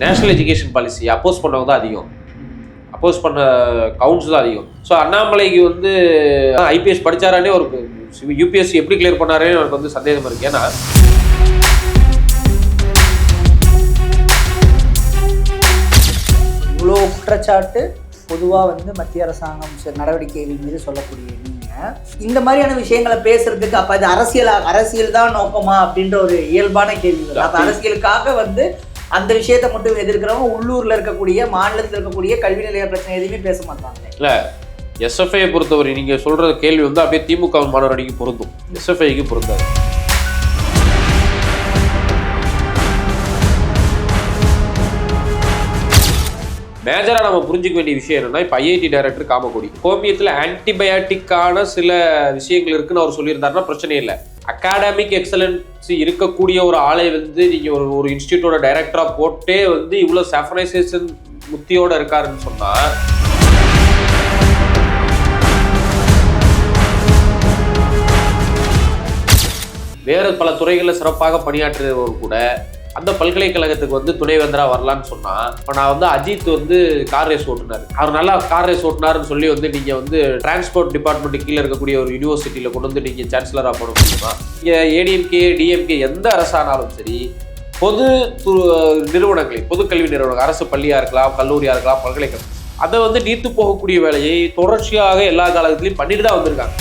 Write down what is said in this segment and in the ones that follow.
National education policy அப்போஸ் பண்ணவங்க தான் அதிகம், அப்போஸ் பண்ண கவுண்ட்ஸ் தான் அதிகம். ஸோ அண்ணாமலைக்கு வந்து ஐபிஎஸ் படித்தாரானே ஒரு யூபிஎஸ்சி எப்படி கிளியர் பண்ணாரேன்னு எனக்கு வந்து சந்தேகம் இருக்கு. ஏன்னா இவ்வளோ குற்றச்சாட்டு பொதுவாக வந்து மத்திய அரசாங்கம் நடவடிக்கைகள் மீது சொல்லக்கூடிய நீங்கள் இந்த மாதிரியான விஷயங்களை பேசுறதுக்கு அப்போ அது அரசியல் தான் நோக்கமா அப்படின்ற ஒரு இயல்பான கேள்வி. அப்போ அரசியலுக்காக வந்து அந்த விஷயத்தை மட்டும் எதிர்க்கிறவங்க உள்ளூர்ல இருக்கக்கூடிய மாநிலத்தில் இருக்கக்கூடிய கல்வி நிலைய பிரச்சனை எதுவுமே பேச மாட்டாங்க. இல்லை, எஸ்எஃப்ஐயை பொறுத்தவரை நீங்கள் சொல்கிற கேள்வி வந்து அப்படியே திமுக மாணவரடிக்கு பொருந்தும், எஸ்எஃப்ஐக்கு பொருந்தாது. மேஜராக நம்ம புரிஞ்சிக்க வேண்டிய விஷயம் என்னன்னா, இப்போ ஐஐடி டைரக்டர் காமக்கோடி கோமியத்தில் ஆன்டிபயாட்டிக்கான சில விஷயங்கள் இருக்குன்னு அவர் சொல்லியிருந்தாருன்னா பிரச்சனை இல்லை. அகாடமிக் எக்ஸலன்ஸ் இருக்கக்கூடிய ஒரு ஆளை வந்து நீங்கள் ஒரு இன்ஸ்டியூட்டோட டைரக்டராக போட்டே வந்து இவ்வளோ சாஃபனைசேஷன் முத்தியோட இருக்காருன்னு சொன்னால் வேறு பல துறைகளில் சிறப்பாக பணியாற்றுறவர் கூட அந்த பல்கலைக்கழகத்துக்கு வந்து துணைவேந்தராக வரலான்னு சொன்னால், இப்போ நான் வந்து அஜித் வந்து கார் ரேஸ் ஓட்டுனார், அவர் நல்லா கார் ரேஸ் ஓட்டினாருன்னு சொல்லி வந்து நீங்கள் வந்து டிரான்ஸ்போர்ட் டிபார்ட்மெண்ட்டு கீழே இருக்கக்கூடிய ஒரு யூனிவர்சிட்டியில் கொண்டு வந்து நீங்கள் சான்சலராக போட முடியுமா? இங்கே ஏடிஎம்கே டிஎம்கே எந்த அரசானாலும் சரி, பொது நிறுவனங்களை, பொது கல்வி நிறுவனங்கள், அரசு பள்ளியாக இருக்கலாம், கல்லூரியாக இருக்கலாம், பல்கலைக்கழகம், அதை வந்து நீத்து போகக்கூடிய வேலையை தொடர்ச்சியாக எல்லா காலகட்டத்திலையும் பண்ணிட்டு தான் வந்திருக்காங்க.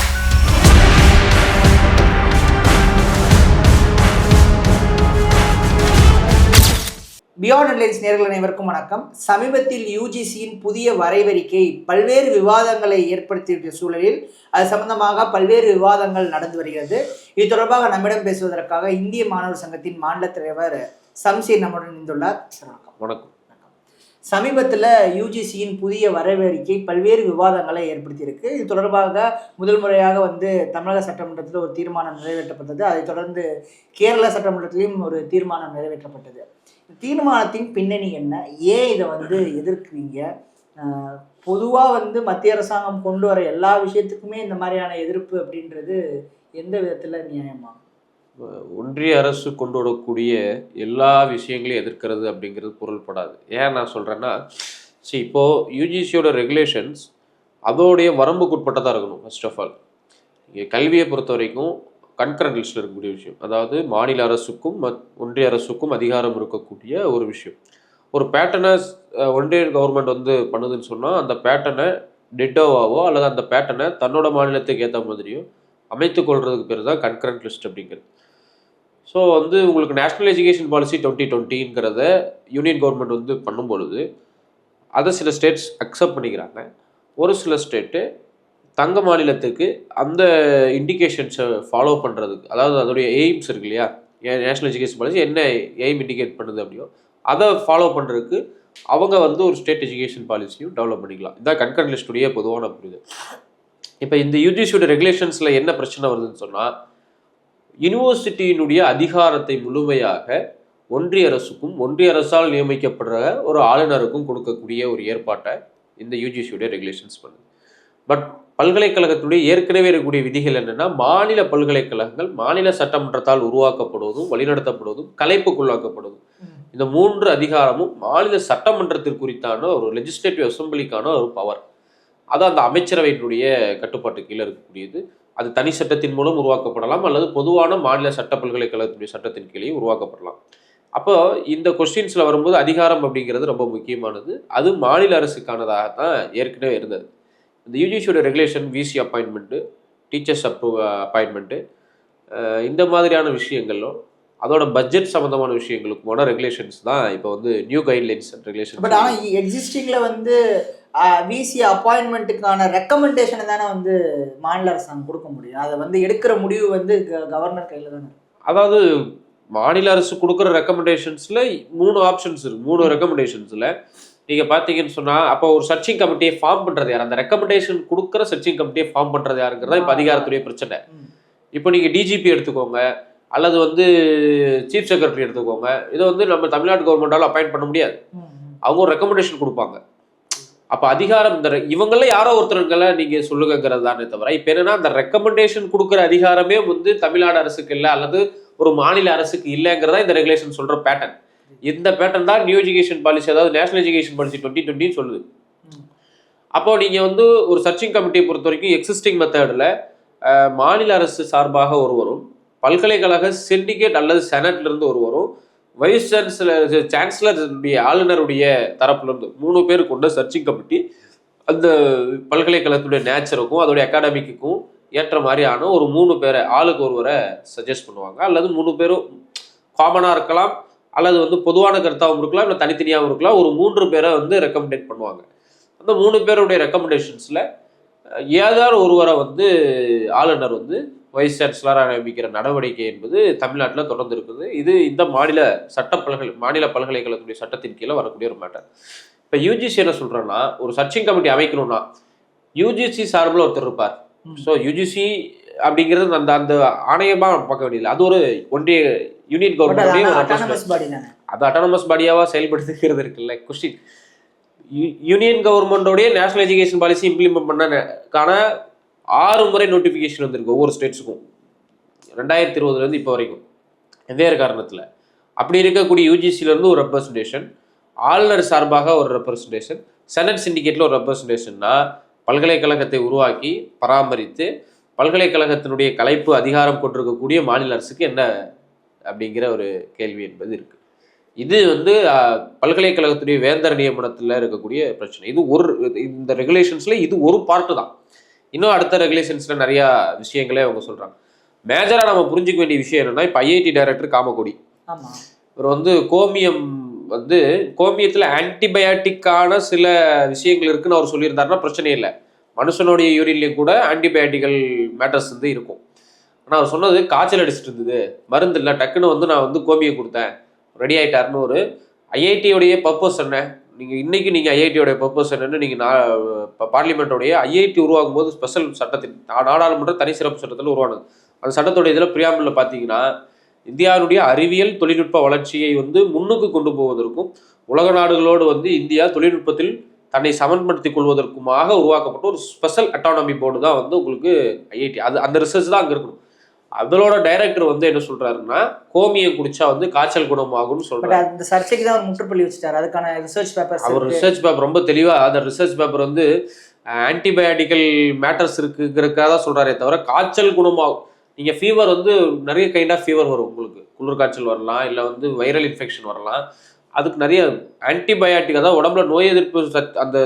பியாண்ட் ஹெட்லைன்ஸ் நேயர்கள் அனைவருக்கும் வணக்கம். சமீபத்தில் யூஜிசியின் புதிய வரைவறிக்கை பல்வேறு விவாதங்களை ஏற்படுத்திய சூழலில் அது சம்பந்தமாக பல்வேறு விவாதங்கள் நடந்து வருகிறது. இது தொடர்பாக நம்மிடம் பேசுவதற்காக இந்திய மாணவர் சங்கத்தின் மாநில தலைவர் சம்சீர் நம்முடன் இணைந்துள்ளார். வணக்கம். சமீபத்தில் யூஜிசியின் புதிய வரைவறிக்கை பல்வேறு விவாதங்களை ஏற்படுத்தியிருக்கு. இது தொடர்பாக முதல் முறையாக வந்து தமிழக சட்டமன்றத்தில் ஒரு தீர்மானம் நிறைவேற்றப்பட்டது. அதைத் தொடர்ந்து கேரள சட்டமன்றத்திலையும் ஒரு தீர்மானம் நிறைவேற்றப்பட்டது. தீர்மானத்தின் பின்னணி என்ன, ஏன் இதை வந்து எதிர்க்கிறீங்க? பொதுவாக வந்து மத்திய அரசாங்கம் கொண்டு வர எல்லா விஷயத்துக்குமே இந்த மாதிரியான எதிர்ப்பு அப்படின்றது எந்த விதத்தில் நியாயமா? ஒன்றிய அரசு கொண்டு வரக்கூடிய எல்லா விஷயங்களையும் எதிர்க்கிறது அப்படிங்கிறது பொருள்படாது. ஏன் நான் சொல்கிறேன்னா, இப்போது யூஜிசியோட ரெகுலேஷன்ஸ் அதோடைய வரம்புக்குட்பட்டதாக இருக்கணும். ஃபர்ஸ்ட் ஆஃப் ஆல் இங்கே கல்வியை பொறுத்த வரைக்கும் கன்கரண்ட் லிஸ்ட்டில் இருக்கக்கூடிய விஷயம், அதாவது மாநில அரசுக்கும் ஒன்றிய அரசுக்கும் அதிகாரம் இருக்கக்கூடிய ஒரு விஷயம். ஒரு பேட்டர்னை ஒன்றிய கவர்மெண்ட் வந்து பண்ணுதுன்னு சொன்னால், அந்த பேட்டர்னை டிட்டோவாவோ அல்லது அந்த பேட்டர்னை தன்னோட மாநிலத்துக்கு ஏற்ற மாதிரியோ அமைத்து கொள்றதுக்கு பேர் தான் கன்கரண்ட் லிஸ்ட் அப்படிங்கிறது. ஸோ வந்து உங்களுக்கு நேஷ்னல் எஜுகேஷன் பாலிசி 2020ங்கிறத யூனியன் கவர்மெண்ட் வந்து பண்ணும்பொழுது அதை சில ஸ்டேட்ஸ் அக்செப்ட் பண்ணிக்கிறாங்க. ஒரு சில ஸ்டேட்டு தங்க மாநிலத்துக்கு அந்த இண்டிகேஷன்ஸை ஃபாலோ பண்ணுறதுக்கு, அதாவது அதோடைய எய்ம்ஸ் இருக்கு இல்லையா, நேஷ்னல் எஜுகேஷன் பாலிசி என்ன எய்ம் இண்டிகேட் பண்ணுது அப்படியோ அதை ஃபாலோ பண்ணுறதுக்கு அவங்க வந்து ஒரு ஸ்டேட் எஜுகேஷன் பாலிசியும் டெவலப் பண்ணிக்கலாம். இதுதான் கன்கரண்ட் லிஸ்டுடைய பொதுவான புரிதல். இப்போ இந்த யூஜிசியோட ரெகுலேஷன்ஸில் என்ன பிரச்சனை வருதுன்னு சொன்னால், யூனிவர்சிட்டியினுடைய அதிகாரத்தை முழுமையாக ஒன்றிய அரசுக்கும் ஒன்றிய அரசால் நியமிக்கப்படுற ஒரு ஆளுநருக்கும் கொடுக்கக்கூடிய ஒரு ஏற்பாட்டை இந்த யூஜிசியோடைய ரெகுலேஷன்ஸ் பண்ணுது. பட் பல்கலைக்கழகத்துடைய ஏற்கனவே இருக்கக்கூடிய விதிகள் என்னென்னா, மாநில பல்கலைக்கழகங்கள் மாநில சட்டமன்றத்தால் உருவாக்கப்படுவதும் வழிநடத்தப்படுவதும் கலைப்புக்குள்ளாக்கப்படுவதும், இந்த 3 அதிகாரமும் மாநில சட்டமன்றத்திற்குறித்தான ஒரு லெஜிஸ்லேட்டிவ் அசம்பிளிக்கான ஒரு பவர். அது அந்த அமைச்சரவையினுடைய கட்டுப்பாட்டு கீழே இருக்கக்கூடியது. அது தனி சட்டத்தின் மூலம் உருவாக்கப்படலாம் அல்லது பொதுவான மாநில சட்ட பல்கலைக்கழகத்துடைய சட்டத்தின் கீழே உருவாக்கப்படலாம். அப்போ இந்த கொஸ்டின்ஸில் வரும்போது அதிகாரம் அப்படிங்கிறது ரொம்ப முக்கியமானது. அது மாநில அரசுக்கானதாக தான் ஏற்கனவே இருந்தது. இந்த யூஜிசியோட ரெகுலேஷன், விசி அப்பாயின்மெண்ட்டு, டீச்சர்ஸ் அப்பாயின்மெண்ட்டு, இந்த மாதிரியான விஷயங்களும் அதோட பட்ஜெட் சம்மந்தமான விஷயங்களுக்குமான ரெகுலேஷன்ஸ் தான் இப்போ வந்து new guidelines and regulation. But ஆனால் எக்ஸிஸ்டிங்கில் வந்து விசி அப்பாயின்மெண்ட்டுக்கான ரெக்கமெண்டேஷனை தானே வந்து மாநில அரசாங்கம் கொடுக்க முடியும். அதை வந்து எடுக்கிற முடிவு வந்து கவர்னர் கையில் தானே. அதாவது மாநில அரசு கொடுக்குற ரெக்கமெண்டேஷன்ஸில் 3 ஆப்ஷன்ஸ் இருக்குது. 3 ரெக்கமெண்டேஷன்ஸில் நீங்கள் பார்த்தீங்கன்னு சொன்னால், அப்போ ஒரு சர்ச்சிங் கமிட்டியை ஃபார்ம் பண்ணுறது யார், அந்த ரெக்கமெண்டேஷன் கொடுக்குற சர்ச்சிங் கமிட்டியை ஃபார்ம் பண்ணுறது யாருங்கிறதா இப்போ அதிகாரத்துடைய பிரச்சனை. இப்போ நீங்கள் டிஜிபி எடுத்துக்கோங்க அல்லது வந்து சீஃப் செக்ரட்டரி எடுத்துக்கோங்க, இதை வந்து நம்ம தமிழ்நாடு கவர்மெண்டால் அப்பாயிண்ட் பண்ண முடியாது. அவங்க ஒரு ரெக்கமெண்டேஷன் கொடுப்பாங்க. அப்போ அதிகாரம் இந்த இவங்கள யாரோ ஒருத்தருங்களை நீங்கள் சொல்லுங்கிறது தானே தவிர, இப்போ என்னன்னா அந்த ரெக்கமெண்டேஷன் கொடுக்குற அதிகாரமே வந்து தமிழ்நாடு அரசுக்கு இல்லை அல்லது ஒரு மாநில அரசுக்கு இல்லைங்கிறதா இந்த ரெகுலேஷன் சொல்கிற பேட்டர்ன். இந்த பேட்டர்ன் தான் நியூ எஜுகேஷன் பாலிசி, அதாவது நேஷனல் எஜுகேஷன் பாலிசி 2020 சொல்லுது. அப்போ நீங்க வந்து ஒரு சர்ச்சிங் கமிட்டியை பொறுத்த வரைக்கும் எக்ஸிஸ்டிங் மெத்தடில் மாநில அரசு சார்பாக ஒருவரும், பல்கலைக்கழக சிண்டிகேட் அல்லது செனட்ல இருந்து ஒருவரும், வைஸ் சான்சலருடைய ஆளுநருடைய தரப்புல இருந்து 3 பேர் கொண்ட சர்ச்சிங் கமிட்டி அந்த பல்கலைக்கழகத்துடைய நேச்சருக்கும் அதோடைய அகாடமிக்கும் ஏற்ற மாதிரியான ஒரு 3 பேரை ஆளுக்கு ஒருவரை சஜஸ்ட் பண்ணுவாங்க. அல்லது 3 பேரும் காமனாக இருக்கலாம், அல்லது வந்து பொதுவான கருத்தாகவும் இருக்கலாம், இல்லை தனித்தனியாகவும் இருக்கலாம். ஒரு 3 பேரை வந்து ரெக்கமெண்டேட் பண்ணுவாங்க. அந்த 3 பேருடைய ரெக்கமெண்டேஷன்ஸில் ஏதாவது ஒருவரை வந்து ஆளுநர் வந்து வைஸ் சான்சலராக நியமிக்கிற நடவடிக்கை என்பது தமிழ்நாட்டில் தொடர்ந்து இருக்குது. இது இந்த மாநில பல்கலைக்கழகத்துடைய சட்டத்தின் கீழே வரக்கூடிய ஒரு மேட்டர். இப்போ யூஜிசி என்ன சொல்கிறேன்னா, ஒரு சர்ச்சிங் கமிட்டி அமைக்கணும்னா யூஜிசி சார்பில் ஒருத்தர் இருப்பார். ஸோ யூஜிசி அப்படிங்கிறது அந்த அந்த ஆணையமாக பார்க்க வேண்டியதில்லை. அது ஒரு ஒன்றிய யூனியன் கவர்மெண்ட்டுடைய அது அட்டானமஸ் பாடியாவா செயல்படுத்துகிறது இருக்குல்ல கொஸ்டின். யூனியன் கவர்மெண்டோடைய நேஷனல் எஜுகேஷன் பாலிசி இம்ப்ளிமெண்ட் பண்ணக்கான 6 முறை நோட்டிஃபிகேஷன் வந்திருக்கு ஒவ்வொரு ஸ்டேட்ஸுக்கும் 2020 இப்போ வரைக்கும். வெவ்வேறு காரணத்தில் அப்படி இருக்கக்கூடிய யூஜிசியிலேருந்து ஒரு ரெப்ரஸன்டேஷன், ஆளுநர் சார்பாக ஒரு ரெப்ரஸன்டேஷன், செனட் சிண்டிகேட்டில் ஒரு ரெப்ரஸன்டேஷன்னா பல்கலைக்கழகத்தை உருவாக்கி பராமரித்து பல்கலைக்கழகத்தினுடைய கலைப்பு அதிகாரம் கொண்டிருக்கக்கூடிய மாநில அரசுக்கு என்ன அப்படிங்கிற ஒரு கேள்வி என்பது இருக்குது. இது வந்து பல்கலைக்கழகத்துடைய வேந்தர் நியமனத்தில் இருக்கக்கூடிய பிரச்சனை. இது இந்த ரெகுலேஷன்ஸில் இது ஒரு பார்ட்டு தான். இன்னும் அடுத்த ரெகுலேஷன்ஸில் நிறையா விஷயங்களே அவங்க சொல்கிறாங்க. மேஜராக நம்ம புரிஞ்சிக்க வேண்டிய விஷயம் என்னென்னா, இப்போ ஐஐடி டைரக்டர் காமகோடி இவர் வந்து கோமியத்தில் ஆன்டிபயாட்டிக்கான சில விஷயங்கள் இருக்குன்னு அவர் சொல்லியிருந்தாருன்னா பிரச்சனை இல்லை. மனுஷனுடைய யூரின்லேயும் கூட ஆன்டிபயாட்டிக்கல் மேட்டர்ஸ் வந்து இருக்கும். ஆனால் அவர் சொன்னது காய்ச்சல் அடிச்சுட்டு இருந்தது, மருந்து இல்லை, டக்குன்னு வந்து நான் வந்து கோமியம் கொடுத்தேன், ரெடி ஆகிட்டாருன்னு. ஒரு ஐஐடியோடைய பர்பஸ் என்ன, நீங்கள் ஐஐடியோடைய பர்பஸ் என்னன்னு இப்போ பார்லிமெண்ட்டோடைய ஐஐடி உருவாகும் போது ஸ்பெஷல் சட்டத்தின் நாடாளுமன்ற தனி சிறப்பு சட்டத்தில் உருவானது. அந்த சட்டத்தோடைய இதில் பிரியாம்பிளில் பார்த்தீங்கன்னா, இந்தியாவுடைய அறிவியல் தொழில்நுட்ப வளர்ச்சியை வந்து முன்னுக்கு கொண்டு போவதற்கும் உலக நாடுகளோடு வந்து இந்தியா தொழில்நுட்பத்தில் தன்னை சமன்படுத்திக் கொள்வதற்குமாக உருவாக்கப்பட்ட ஒரு ஸ்பெஷல் அட்டானமி போர்டு தான் வந்து உங்களுக்கு ஐஐடி. அந்த ரிசர்ச் தான் அங்கே இருக்கணும். அதோட டைரக்டர் வந்து என்ன சொல்றாருன்னா, கோமியம் குடிச்சா வந்து காய்ச்சல் குணமாகும்னு சொல்றாரு. அந்த சர்ச்சைக்கு தான் அவர் முற்றுப்புள்ளி வச்சுட்டாரு. அதுக்கான ரிசர்ச் பேப்பர், அவர் ரிசர்ச் பேப்பர் ரொம்ப தெளிவா, அந்த ரிசர்ச் பேப்பர் வந்து ஆன்டிபயாட்டிக்கல் மேட்டர்ஸ் இருக்குங்கிறதுக்காக தான் சொல்றாரே தவிர காய்ச்சல் குணமாகும். நீங்கள் ஃபீவர் வந்து நிறைய கைண்ட் ஆஃப் ஃபீவர் வரும், உங்களுக்கு குளிர் காய்ச்சல் வரலாம், இல்லை வந்து வைரல் இன்ஃபெக்ஷன் வரலாம். அதுக்கு நிறைய ஆன்டிபயாட்டிக், அதாவது உடம்புல நோய் எதிர்ப்பு அந்த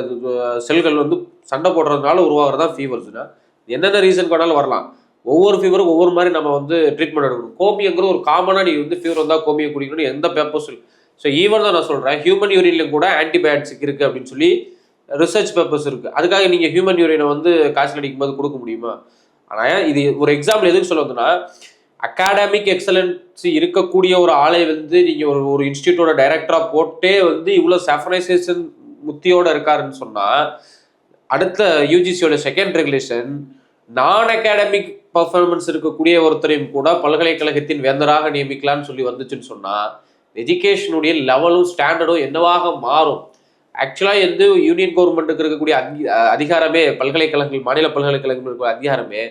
செல்கள் வந்து சண்டை போடுறதுனால உருவாகிறதா ஃபீவர்ஸ்னா என்னென்ன ரீசன் வேணாலும் வரலாம். ஒவ்வொரு ஃபீவருக்கும் ஒவ்வொரு மாதிரி நம்ம வந்து ட்ரீட்மெண்ட் எடுக்கணும். கோமியங்கிறது ஒரு காமனாக நீ வந்து ஃபீவர் வந்தால் கோமியம் குடிக்கணும்னு எந்த பேப்பர்ஸும் இல்லை. ஸோ ஈவன் தான் நான் சொல்கிறேன், ஹியூமன் யூரின்லையும் கூட ஆன்டிபயாட்டிக் இருக்குது அப்படின்னு சொல்லி ரிசர்ச் பேப்பர்ஸ் இருக்குது. அதுக்காக நீங்கள் ஹியூமன் யூரினை வந்து காய்ச்சல் அடிக்கும் போது கொடுக்க முடியுமா? ஆனால் இது ஒரு எக்ஸாம்பிள் எதுக்கு சொல்ல வந்தோன்னா, அகாடமிக் எக்ஸலன்சி இருக்கக்கூடிய ஒரு ஆளை வந்து நீங்கள் ஒரு இன்ஸ்டியூட்டோட டைரக்டராக போட்டே வந்து இவ்வளோ சாஃபனைசேஷன் முத்தியோடு இருக்காருன்னு சொன்னால், அடுத்த யூஜிசியோட செகண்ட் ரெகுலேஷன் நான் அகாடமிக் பர்ஃபார்மன்ஸ் இருக்கக்கூடிய ஒருத்தரையும் கூட பல்கலைக்கழகத்தின் வேந்தராக நியமிக்கலான்னு சொல்லி வந்துச்சுன்னு சொன்னால், எஜுகேஷனுடைய லெவலும் ஸ்டாண்டர்டும் என்னவாக மாறும். ஆக்சுவலாக வந்து யூனியன் கவர்மெண்ட்டுக்கு இருக்கக்கூடிய அதிகாரமே பல்கலைக்கழகங்கள், மாநில பல்கலைக்கழகங்கள் இருக்கிற அதிகாரமே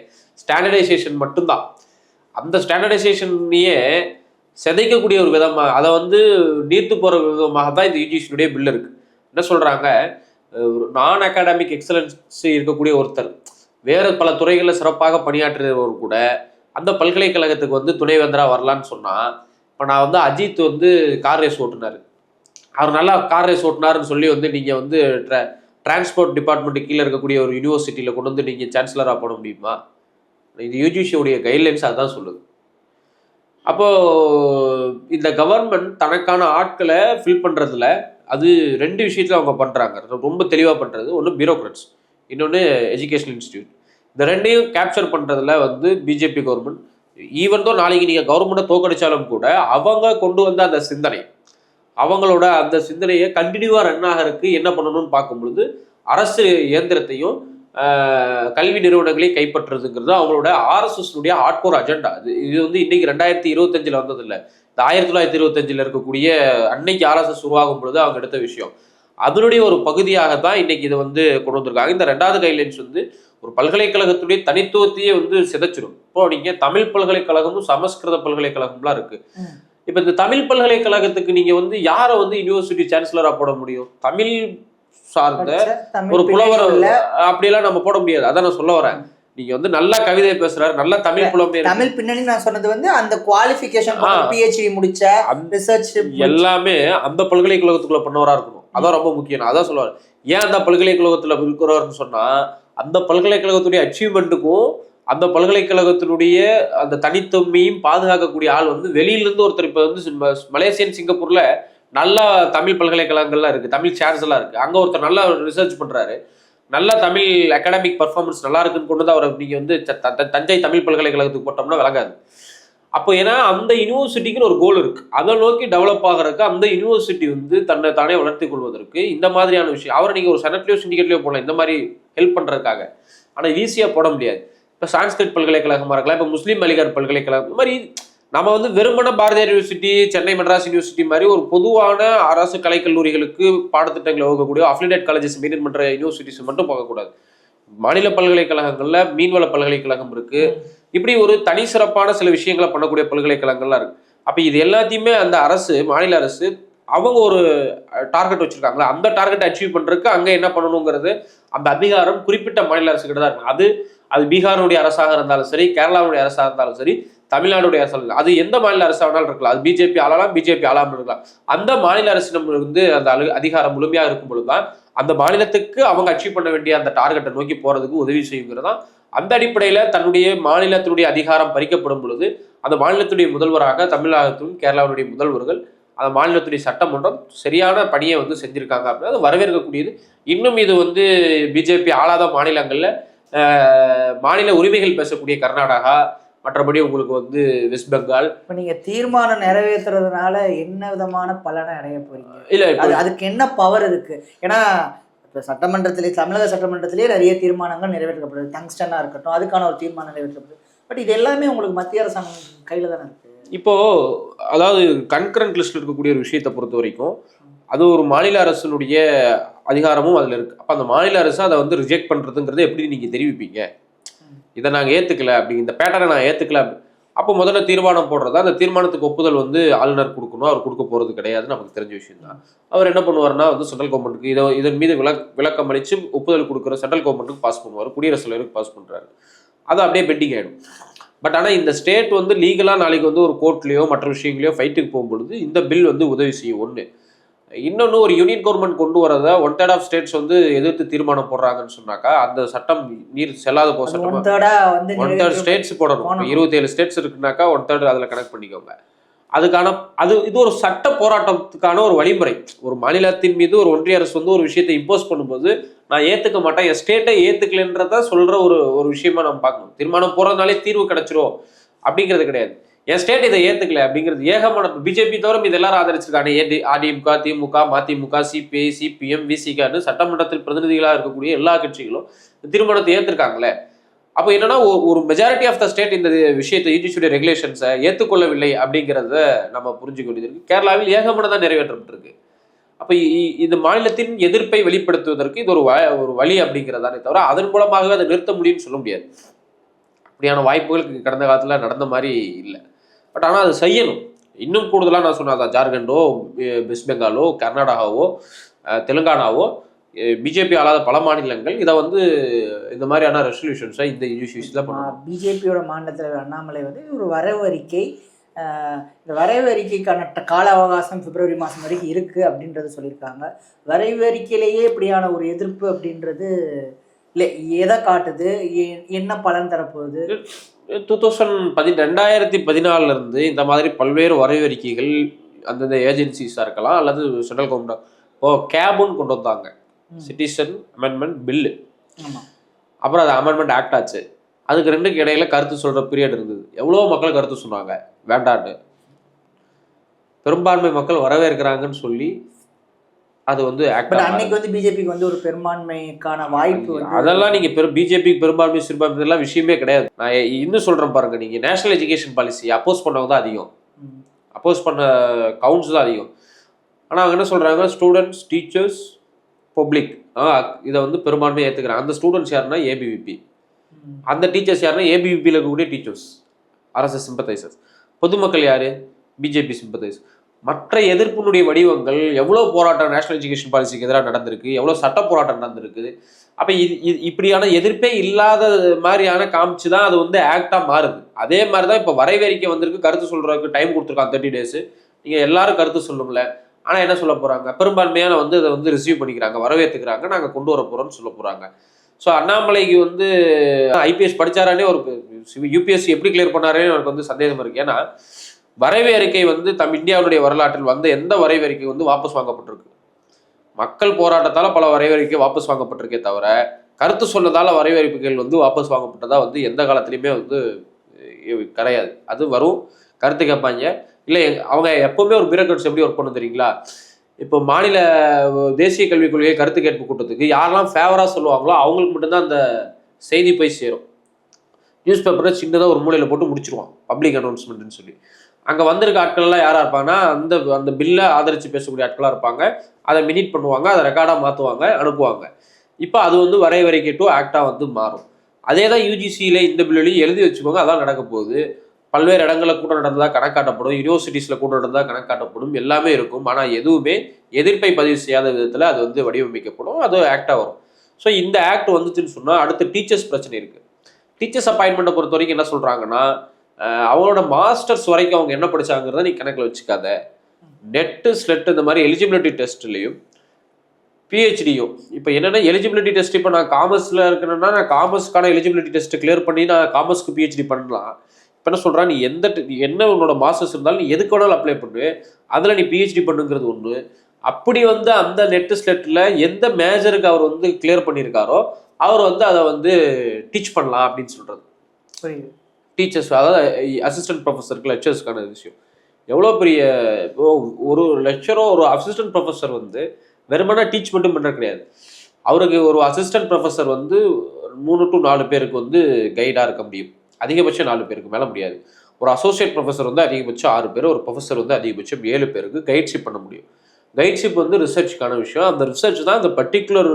ஸ்டாண்டர்டைசேஷன் மட்டும்தான். அந்த ஸ்டாண்டர்டைசேஷனையே சிதைக்கக்கூடிய ஒரு விதமாக, அதை வந்து நீர்த்து போகிற விதமாக தான் இந்த யூஜிசியுடைய பில் இருக்குது. என்ன சொல்கிறாங்க, நான் அகாடமிக் எக்ஸலன்சி இருக்கக்கூடிய ஒருத்தர் வேறு பல துறைகளில் சிறப்பாக பணியாற்றுறவர் கூட அந்த பல்கலைக்கழகத்துக்கு வந்து துணைவேந்தராக வரலான்னு சொன்னால், இப்போ நான் வந்து அஜித் வந்து கார் ரேஸ் ஓட்டுனார், அவர் நல்லா கார் ரேஸ் ஓட்டினாருன்னு சொல்லி வந்து நீங்கள் வந்து டிரான்ஸ்போர்ட் டிபார்ட்மெண்ட்டு கீழே இருக்கக்கூடிய ஒரு யூனிவர்சிட்டியில் கொண்டு வந்து நீங்கள் சான்சலராக போட முடியுமா? இது யூஜிசியோடைய கைட்லைன்ஸ் அதுதான் சொல்லுது. அப்போது இந்த கவர்மெண்ட் தனக்கான ஆட்களை ஃபில் பண்ணுறதுல அது 2 விஷயத்தில் அவங்க பண்ணுறாங்க, ரொம்ப தெளிவாக பண்ணுறது. ஒன்று பியூரோக்ராட்ஸ், இன்னொன்று எஜுகேஷனல் இன்ஸ்டியூட். இந்த 2ஐயும் கேப்சர் பண்ணுறதுல வந்து பிஜேபி கவர்மெண்ட், ஈவன் தோ நாளைக்கு நீங்கள் கவர்மெண்ட்டை தோக்கடிச்சாலும் கூட அவங்க கொண்டு வந்த அந்த சிந்தனை, அவங்களோட அந்த சிந்தனையை கண்டினியூவாக ரன் ஆகிறதுக்கு என்ன பண்ணணும்னு பார்க்கும்பொழுது அரசு இயந்திரத்தையும் கல்வி நிறுவனங்களையும் கைப்பற்றுறதுங்கிறது அவங்களோட ஆர்எஸ்எஸ்னுடைய ஹார்ட்கோர் அஜெண்டா. இது வந்து இன்னைக்கு 2025 வந்ததில்லை, இந்த 1925 இருக்கக்கூடிய அன்னைக்கு ஆர்எஸ்எஸ் உருவாகும் பொழுது அவங்க எடுத்த விஷயம். அதனுடைய ஒரு பகுதியாக தான் இன்னைக்கு இதை வந்து கொண்டு வந்திருக்காங்க. இந்த 2வது கைட்லைன்ஸ் வந்து ஒரு பல்கலைக்கழகத்துடைய தனித்துவத்தையே வந்து சிதைச்சிடும். இப்போ நீங்கள் தமிழ் பல்கலைக்கழகமும் சமஸ்கிருத பல்கலைக்கழகம்லாம் இருக்குது. இப்போ இந்த தமிழ் பல்கலைக்கழகத்துக்கு நீங்க வந்து யாரை வந்து யூனிவர்சிட்டி சான்சலரா போட முடியும்? தமிழ் சார்ந்த ஒரு புலவர் அப்படியெல்லாம் நம்ம போட முடியாது. அதான் நான் சொல்ல வரேன். நீங்க வந்து நல்லா கவிதை பேசுறாரு, நல்ல தமிழ் புலம்பெயர், தமிழ் பின்னணி நான் சொன்னது வந்து அந்த குவாலிஃபிகேஷன் PhD முடிச்ச ரிசர்ச் எல்லாமே அந்த பல்கலைக்கழகத்துக்குள்ள பண்ணவரா இருக்கணும். அதான் ரொம்ப முக்கியம். அதான் சொல்லுவாரு. ஏன் அந்த பல்கலைக்கழகத்துல இருக்கிறவர்னு சொன்னா அந்த பல்கலைக்கழகத்துடைய அச்சீவ்மெண்ட்டுக்கும் அந்த பல்கலைக்கழகத்தினுடைய அந்த தனித்தன்மையும் பாதுகாக்கக்கூடிய ஆள் வந்து வெளியிலிருந்து ஒருத்தர். இப்போ வந்து மலேசியன் சிங்கப்பூர்ல நல்ல தமிழ் பல்கலைக்கழகங்கள்லாம் இருக்கு, தமிழ் சேர்ஸ் எல்லாம் இருக்கு. அங்க ஒருத்தர் நல்லா ரிசர்ச் பண்றாரு, நல்ல தமிழ் அகாடமிக் பர்ஃபார்மன்ஸ் நல்லா இருக்குன்னு கொண்டு தான் அவரை நீங்க வந்து தஞ்சை தமிழ் பல்கலைக்கழகத்துக்கு போட்டோம்னா விளங்காது. அப்போ ஏன்னா அந்த யூனிவர்சிட்டிக்குன்னு ஒரு கோல் இருக்கு, அதை நோக்கி டெவலப் ஆகிறதுக்கு அந்த யூனிவர்சிட்டி வந்து தன்னை தானே வளர்த்து கொள்வதற்கு இந்த மாதிரியான விஷயம் அவரை நீங்க ஒரு செனட்லயோ சிண்டிகேட்லயோ போடலாம், இந்த மாதிரி ஹெல்ப் பண்றதுக்காக. ஆனா ஈஸியா போட முடியாது. இப்போ சான்ஸ்கிரிட் பல்கலைக்கழகமா இருக்கலாம், இப்போ முஸ்லீம் அலிகார் பல்கலைக்கழகம், இந்த மாதிரி நம்ம வந்து வெறுமன பாரதியார் யூனிவர்சிட்டி, சென்னை மெட்ராஸ் யூனிவர்சிட்டி மாதிரி ஒரு பொதுவான அரசு கலைக்கல்லூரிகளுக்கு பாடத்திட்டங்களை வகுக்கக்கூடிய அஃபிலியேட் காலேஜஸ் மெயின்டைன் பண்ற யூனிவர்சிட்டிஸ் மட்டும் பார்க்கக்கூடாது. மாநில பல்கலைக்கழகங்கள்ல மீன்வள பல்கலைக்கழகம் இருக்கு, இப்படி ஒரு தனி சிறப்பான சில விஷயங்களை பண்ணக்கூடிய பல்கலைக்கழகங்கள்லாம் இருக்கு. அப்ப இது எல்லாத்தையுமே அந்த அரசு, மாநில அரசு அவங்க ஒரு டார்கெட் வச்சிருக்காங்களா, அந்த டார்கெட் அச்சீவ் பண்றதுக்கு அங்க என்ன பண்ணணுங்கிறது அந்த அதிகாரம் குறிப்பிட்ட மாநில அரசு கிட்ட தான் இருக்கு. அது பீகாருடைய அரசாக இருந்தாலும் சரி, கேரளாவுடைய அரசாக இருந்தாலும் சரி, தமிழ்நாடுடைய அரசு, அது எந்த மாநில அரசானாலும் இருக்கலாம். அது பிஜேபி ஆளலாம், பிஜேபி ஆளாமல் இருக்கலாம். அந்த மாநில அரசிடம் வந்து அந்த அதிகாரம் முழுமையா இருக்கும் பொழுதுதான் அந்த மாநிலத்துக்கு அவங்க அச்சீவ் பண்ண வேண்டிய அந்த டார்கெட்டை நோக்கி போறதுக்கு உதவி செய்யுங்கிறதா. அந்த அடிப்படையில தன்னுடைய மாநிலத்தினுடைய அதிகாரம் பறிக்கப்படும் பொழுது அந்த மாநிலத்துடைய முதல்வராக தமிழகத்திலும் கேரளாவுடைய முதல்வர்கள், அந்த மாநிலத்துடைய சட்டமன்றம் சரியான பணியை வந்து செஞ்சிருக்காங்க அப்படின்னா அது வரவேற்கக்கூடியது. இன்னும் இது வந்து பிஜேபி ஆளாத மாநிலங்கள்ல மாநில உரிமைகள் பேசக்கூடிய கர்நாடகா, மற்றபடி உங்களுக்கு வந்து வெஸ்ட் பெங்கால். இப்போ நீங்க தீர்மானம் நிறைவேற்றுறதுனால என்ன விதமான பலனை அடைய போறீங்க? இல்ல அதுக்கு என்ன பவர் இருக்கு? ஏன்னா இப்போ சட்டமன்றத்திலே, தமிழக சட்டமன்றத்திலேயே நிறைய தீர்மானங்கள் நிறைவேற்றப்படுது. டங்ஸ்டனா இருக்கட்டும், அதுக்கான ஒரு தீர்மானம் நிறைவேற்றப்படுது. பட் இது எல்லாமே உங்களுக்கு மத்திய அரசாங்கம் கையில தானே இருக்கு. இப்போ அதாவது கன்கரண்ட் லிஸ்ட்ல இருக்கக்கூடிய ஒரு விஷயத்தை பொறுத்த வரைக்கும் அது ஒரு மாநில அரசினுடைய அதிகாரமும் அதுல இருக்கு. அப்ப அந்த மாநில அரசு அதை வந்து ரிஜெக்ட் பண்றதுங்கிறத எப்படி நீங்க தெரிவிப்பீங்க? இதை நாங்கள் ஏற்றுக்கல, அப்படி இந்த பேட்டரை நான் ஏற்றுக்கல, அப்போ முதல்ல தீர்மானம் போடுறதா, அந்த தீர்மானத்துக்கு ஒப்புதல் வந்து ஆளுநர் கொடுக்கணும், அவர் கொடுக்க போகிறது கிடையாது, நமக்கு தெரிஞ்ச விஷயம் தான். அவர் என்ன பண்ணுவார்னா வந்து சென்ட்ரல் கவர்மெண்ட்டுக்கு இதன் மீது விளக்கம் அளித்து ஒப்புதல் கொடுக்குற சென்ட்ரல் கவர்மெண்ட்டுக்கு பாஸ் பண்ணுவார், குடியரசுத் தலைவருக்கு பாஸ் பண்ணுறாரு, அது அப்படியே பெண்டிங் ஆகிடும். பட் ஆனால் இந்த ஸ்டேட் வந்து லீகலாக நாளைக்கு வந்து ஒரு கோர்ட்லேயோ மற்ற விஷயங்களையோ ஃபைட்டுக்கு போகும்பொழுது இந்த பில் வந்து உதவி செய்யும். ஒன்று. இன்னொன்று, ஒரு யூனியன் கவர்மெண்ட் கொண்டு வரதை 1/3 ஆஃப் ஸ்டேட்ஸ் வந்து எதிர்த்து தீர்மானம் போடுறாங்கன்னு சொன்னாக்கா அந்த சட்டம் நீர் செல்லாத போக சட்டம் 1/3 ஸ்டேட்ஸ் போடணும். 27 ஸ்டேட்ஸ் இருக்குனாக்கா 1/3 அதில் கனெக்ட் பண்ணிக்கோங்க. அதுக்கான இது ஒரு சட்ட போராட்டத்துக்கான ஒரு வழிமுறை. ஒரு மாநிலத்தின் மீது ஒரு ஒன்றிய அரசு வந்து ஒரு விஷயத்தை இம்போஸ் பண்ணும்போது நான் ஏற்றுக்க மாட்டேன், என் ஸ்டேட்டை ஏற்றுக்கலன்றத சொல்கிற ஒரு விஷயமா நம்ம பார்க்கணும். தீர்மானம் போடுறதுனாலே தீர்வு கிடைச்சிரும் அப்படிங்கிறது கிடையாது. என் ஸ்டேட் இதை ஏற்றுக்கல அப்படிங்கிறது ஏகமான பிஜேபி தவிர இது எல்லாரும் ஆதரிச்சிருக்காங்க. அதிமுக, திமுக, மதிமுக, சிபிஐ, சிபிஎம், விசிகான்னு சட்டமன்றத்தில் பிரதிநிதிகளாக இருக்கக்கூடிய எல்லா கட்சிகளும் தீர்மானத்தை ஏற்றிருக்காங்களே. அப்போ என்னன்னா ஒரு மெஜாரிட்டி ஆஃப் த ஸ்டேட் இந்த விஷயத்தை யூஜிசியுடைய ரெகுலேஷன்ஸை ஏற்றுக்கொள்ளவில்லை அப்படிங்கிறத நம்ம புரிஞ்சுக்க வேண்டியது இருக்கு. கேரளாவில் ஏகமானதான் நிறைவேற்றப்பட்டிருக்கு. அப்போ இந்த மாநிலத்தின் எதிர்ப்பை வெளிப்படுத்துவதற்கு இது ஒரு வழி அப்படிங்கிறதானே தவிர அதன் மூலமாகவே அதை நிறுத்த முடியும்னு சொல்ல முடியாது. அப்படியான வாய்ப்புகளுக்கு கடந்த காலத்தில் நடந்த மாதிரி இல்லை. பட் ஆனால் அது செய்யணும். இன்னும் கூடுதலாக நான் சொன்னதான், ஜார்க்கண்டோ, வெஸ்ட் பெங்காலோ, கர்நாடகாவோ, தெலுங்கானாவோ, பிஜேபி ஆளாத பல மாநிலங்கள் இதை வந்து இந்த மாதிரியான ரெசல்யூஷன்ஸை இந்த இஷ்யூஸில் பண்ணுவாங்க. பிஜேபியோட மாநில தலைவர் அண்ணாமலை வந்து ஒரு வரவறிக்கை, இந்த வரைவு அறிக்கைக்கான கால அவகாசம் பிப்ரவரி மாதம் வரைக்கும் இருக்குது அப்படின்றது சொல்லியிருக்காங்க. வரைவு அறிக்கையிலேயே இப்படியான ஒரு எதிர்ப்பு அப்படின்றது இல்லை, எதை காட்டுது, என்ன பலன் தரப்போகுது? 2014 இந்த மாதிரி பல்வேறு வரைவு அறிக்கைகள் அந்தந்த ஏஜென்சிஸாக இருக்கலாம் அல்லது சென்ட்ரல் கவர்மெண்ட் கேபுன்னு கொண்டு வந்தாங்க, சிட்டிசன் அமெண்ட்மெண்ட் பில்லு. அப்புறம் அது அமெண்ட்மெண்ட் ஆக்ட் ஆச்சு. அதுக்கு ரெண்டுக்கு இடையில கருத்து சொல்கிற பீரியட் இருந்தது. எவ்வளோ மக்கள் கருத்து சொன்னாங்க வேண்டான்னு. பெரும்பான்மை மக்கள் வரவேற்கிறாங்கன்னு சொல்லி அது வந்து அன்னைக்கு வந்து பிஜேபிக்கு வந்து ஒரு பெரும்பான்மைக்கான வாய்ப்பு. அதெல்லாம் நீங்க பிஜேபிக்கு பெரும்பான்மை சிறுபான்மை இதெல்லாம் விஷயமே கிடையாது. நான் இன்னும் சொல்றேன் பாருங்க, நீங்க நேஷனல் எஜுகேஷன் பாலிசி அப்போஸ் பண்ணவங்க தான் அதிகம், அப்போஸ் பண்ண கவுண்ட்ஸ் தான் அதிகம். ஆனால் அவங்க என்ன சொல்றாங்க, ஸ்டூடெண்ட்ஸ், டீச்சர்ஸ், பப்ளிக் இதை வந்து பெரும்பான்மையை ஏற்றுக்கிறாங்க. அந்த ஸ்டூடெண்ட்ஸ் யாருன்னா ஏபிவிபி, அந்த டீச்சர்ஸ் யாருன்னா ஏபிவிபியில் இருக்கக்கூடிய டீச்சர்ஸ், அரசு சிம்பத்தைசர்ஸ். பொதுமக்கள் யாரு, பிஜேபி சிம்பத்தைஸ். மற்ற எதிர்ப்பினுடைய வடிவங்கள் எவ்வளோ போராட்டம் நேஷனல் எஜுகேஷன் பாலிசிக்கு எதிராக நடந்திருக்கு, எவ்வளோ சட்ட போராட்டம் நடந்திருக்கு. அப்போ இப்படியான எதிர்ப்பே இல்லாத மாதிரியான காமிச்சு தான் அது வந்து ஆக்டாக மாறுது. அதே மாதிரி தான் இப்போ வரைவேறிக்கை வந்திருக்கு, கருத்து சொல்கிறதுக்கு டைம் கொடுத்துருக்காங்க 30 days. நீங்கள் எல்லாரும் கருத்து சொல்லுங்கள. ஆனால் என்ன சொல்ல போகிறாங்க, பெரும்பான்மையான வந்து அதை வந்து ரிசீவ் பண்ணிக்கிறாங்க, வரவேற்றுக்கிறாங்க, நாங்கள் கொண்டு வர போகிறோம்னு சொல்ல போகிறாங்க. ஸோ அண்ணாமலைக்கு வந்து ஐபிஎஸ் படித்தாரானே ஒரு யூபிஎஸ்சி எப்படி கிளியர் பண்ணாரேன்னு எனக்கு வந்து சந்தேகம் இருக்குது. ஏன்னா வரைவு அறிக்கை வந்து இந்தியாவுடைய வரலாற்றில் வந்த எந்த வரைவு அறிக்கை வந்து வாபஸ் வாங்கப்பட்டிருக்கு? மக்கள் போராட்டத்தால் பல வரைவு அறிக்கை வாபஸ் வாங்கப்பட்டிருக்கே தவிர கருத்து சொன்னதால வரைவு அறிக்கைகள் வந்து வாபஸ் வாங்கப்பட்டதா வந்து எந்த காலத்துலையுமே வந்து கிடையாது. அது வரும், கருத்து கேட்பாங்க. இல்லை அவங்க எப்பவுமே ஒரு பியூரோக்ராட்ஸ் எப்படி ஒர்க் பண்ண தெரியுங்களா? இப்போ மாநில தேசிய கல்விக் கொள்கை கருத்து கேட்பு கூட்டத்துக்கு யாரெல்லாம் ஃபேவராக சொல்லுவாங்களோ அவங்களுக்கு மட்டும்தான் அந்த செய்தி போய் சேரும். நியூஸ் பேப்பரை சின்னதாக ஒரு மூலையில் போட்டு முடிச்சிருவான், பப்ளிக் அனௌன்ஸ்மெண்ட்னு சொல்லி. அங்கே வந்திருக்க ஆட்கள்லாம் யாராக இருப்பாங்கன்னா அந்த பில்லை ஆதரித்து பேசக்கூடிய ஆட்களாக இருப்பாங்க. அதை மினிட் பண்ணுவாங்க, அதை ரெக்கார்டாக மாற்றுவாங்க, அனுப்புவாங்க. இப்போ அது வந்து வரைவறிக்கை டு ஆக்டாக வந்து மாறும். அதே தான் யூஜிசியில் இந்த பில்லையும் எழுதி வச்சுக்கோங்க, அதான் நடக்க போகுது. பல்வேறு இடங்களில் கூட்டம் நடந்ததாக கணக்காட்டப்படும், யூனிவர்சிட்டிஸில் கூட்டம் நடந்ததாக கணக்காட்டப்படும், எல்லாமே இருக்கும். ஆனால் எதுவுமே எதிர்ப்பை பதிவு செய்யாத விதத்தில் அது வந்து வடிவமைக்கப்படும், அது ஆக்டாக வரும். ஸோ இந்த ஆக்ட் வந்துச்சுன்னு சொன்னால் அடுத்து டீச்சர்ஸ் பிரச்சனை இருக்குது. டீச்சர்ஸ் அப்பாயின்மெண்ட்டை பொறுத்த வரைக்கும் என்ன சொல்கிறாங்கன்னா, அவங்களோட மாஸ்டர்ஸ் வரைக்கும் அவங்க என்ன படிச்சாங்கிறத நீ கணக்கில் வச்சுக்காத. நெட்டு ஸ்லெட் இந்த மாதிரி எலிஜிபிலிட்டி டெஸ்ட்லையும் பிஹெச்டியும் இப்போ என்னென்னா எலிஜிபிலிட்டி டெஸ்ட், இப்போ நான் காமர்ஸில் இருக்கணும்னா நான் காமர்ஸ்க்கான எலிஜிபிலிட்டி டெஸ்ட்டு கிளியர் பண்ணி நான் காமர்ஸ்க்கு பிஹெச்டி பண்ணலாம். இப்போ என்ன சொல்கிறேன், நீ என்ன உன்னோட மாஸ்டர்ஸ் இருந்தாலும் நீ எதுக்கு வேணாலும் அப்ளை பண்ணு, அதில் நீ பிஹெச்டி பண்ணுங்கிறது ஒன்று. அப்படி வந்து அந்த நெட்டு ஸ்லெட்டில் எந்த மேஜருக்கு அவர் வந்து கிளியர் பண்ணியிருக்காரோ அவர் வந்து அதை வந்து டீச் பண்ணலாம் அப்படின்னு சொல்கிறது. டீச்சர்ஸ், அதாவது அசிஸ்டன்ட் ப்ரொஃபஸருக்கு லெக்சர்ஸ்க்கான விஷயம் எவ்வளோ பெரிய. ஒரு லெக்சரோ ஒரு அசிஸ்டன்ட் ப்ரொஃபஸர் வந்து வெறுமனா டீச் மட்டும் பண்ண கிடையாது. அவருக்கு ஒரு அசிஸ்டன்ட் ப்ரொஃபஸர் வந்து 3 to 4 பேருக்கு வந்து கைடாக இருக்க முடியும், அதிகபட்சம் 4 பேருக்கு மேலே முடியாது. ஒரு அசோசியேட் ப்ரொஃபஸர் வந்து அதிகபட்சம் 6 பேர், ஒரு ப்ரொஃபஸர் வந்து அதிகபட்சம் 7 பேருக்கு கைட்ஷிப் பண்ண முடியும். கைட்ஷிப் வந்து ரிசர்ச்சுக்கான விஷயம். அந்த ரிசர்ச் தான் இந்த பர்டிகுலர்